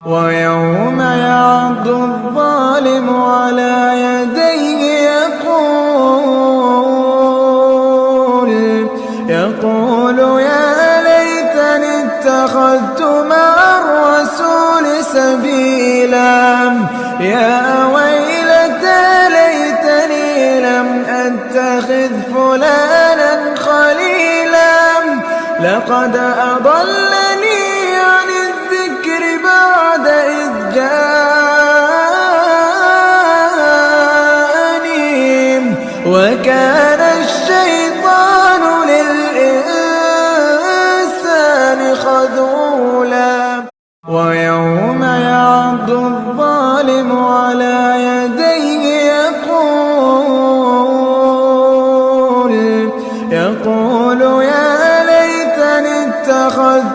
ويوم يعض الظالم على يديه يقول يا ليتني اتخذت مع الرسول سبيلا يا ويلتى ليتني لم أتخذ فلانا خليلا لقد أضلني عن الذكر بعد إذ جاءني وكان الشيطان للإنسان خذولا ويوم يعض الظالم على يديه يقول يا ليتني اتخذت